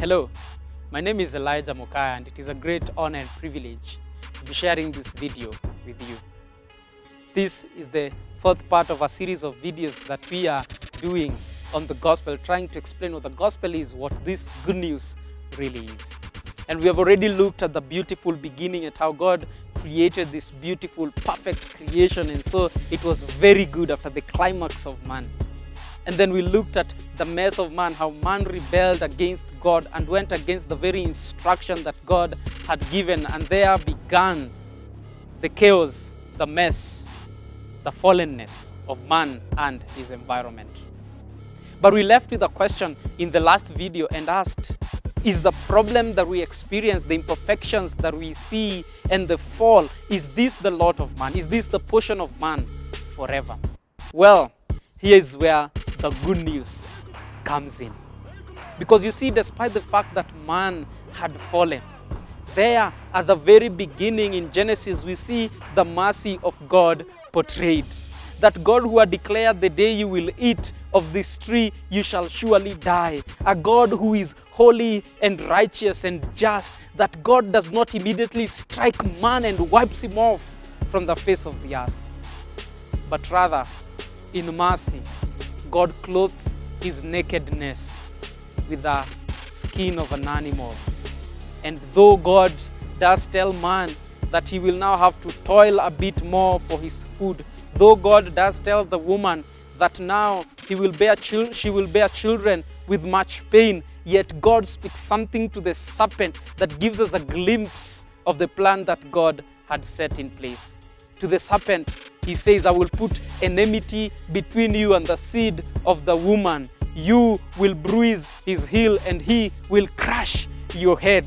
Hello, my name is Elijah Mokaya, and it is a great honor and privilege to be sharing this video with you. This is the fourth part of a series of videos that we are doing on the gospel, trying to explain what the gospel is, what this good news really is. And we have already looked at the beautiful beginning, at how God created this beautiful, perfect creation, and so it was very good after the climax of man. And then we looked at the mess of man, how man rebelled against God and went against the very instruction that God had given, and there began the chaos, the mess, the fallenness of man and his environment. But we left with a question in the last video and asked, is the problem that we experience, the imperfections that we see, and the fall, is this the lot of man? Is this the portion of man forever? Well, here is where the good news comes in. Because you see, despite the fact that man had fallen, there at the very beginning in Genesis, we see the mercy of God portrayed. That God who had declared, the day you will eat of this tree, you shall surely die. A God who is holy and righteous and just. That God does not immediately strike man and wipes him off from the face of the earth. But rather, in mercy, God clothes his nakedness with the skin of an animal. And though God does tell man that he will now have to toil a bit more for his food, though God does tell the woman that now she will bear children with much pain, yet God speaks something to the serpent that gives us a glimpse of the plan that God had set in place. To the serpent, he says, I will put enmity between you and the seed of the woman. You will bruise his heel and he will crush your head.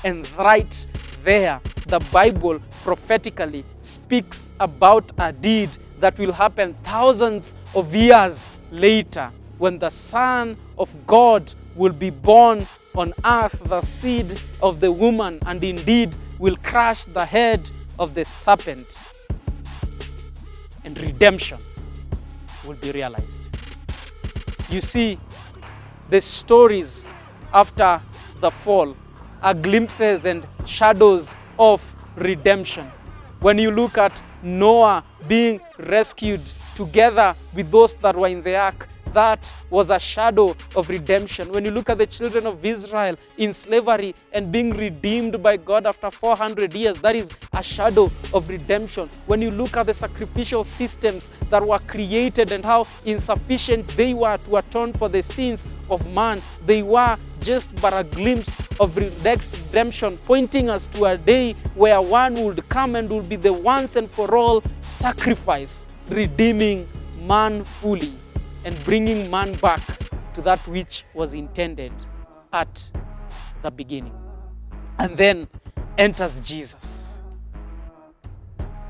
And right there, the Bible prophetically speaks about a deed that will happen thousands of years later, when the Son of God will be born on earth, the seed of the woman, and indeed will crush the head of the serpent. And redemption will be realized. You see, the stories after the fall are glimpses and shadows of redemption. When you look at Noah being rescued together with those that were in the ark, that was a shadow of redemption. When you look at the children of Israel in slavery and being redeemed by God after 400 years, that is a shadow of redemption. When you look at the sacrificial systems that were created and how insufficient they were to atone for the sins of man, they were just but a glimpse of redemption, pointing us to a day where one would come and would be the once and for all sacrifice, redeeming man fully and bringing man back to that which was intended at the beginning. And then enters Jesus.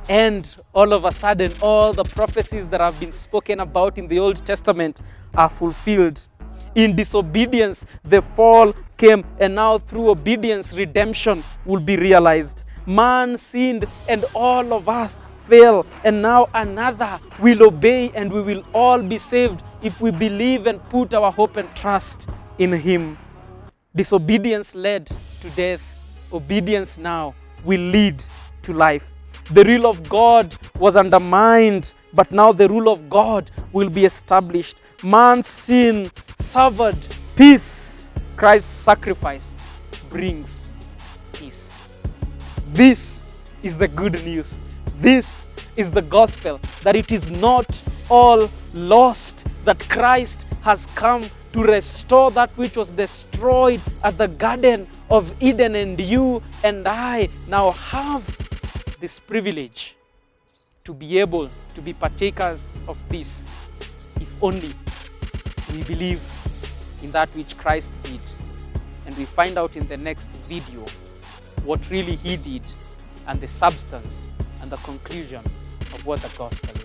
And all of a sudden, all the prophecies that have been spoken about in the Old Testament are fulfilled. In disobedience, the fall came, and now through obedience, redemption will be realized. Man sinned, and all of us fail, and now another will obey, and we will all be saved if we believe and put our hope and trust in him. Disobedience led to death. Obedience now will lead to life. The rule of God was undermined, but now the rule of God will be established. Man's sin suffered peace. Christ's sacrifice brings peace. This is the good news. This is the gospel, that it is not all lost, that Christ has come to restore that which was destroyed at the Garden of Eden, and you and I now have this privilege to be able to be partakers of this, if only we believe in that which Christ did. And we find out in the next video what really he did, and the substance and the conclusion of what the gospel is.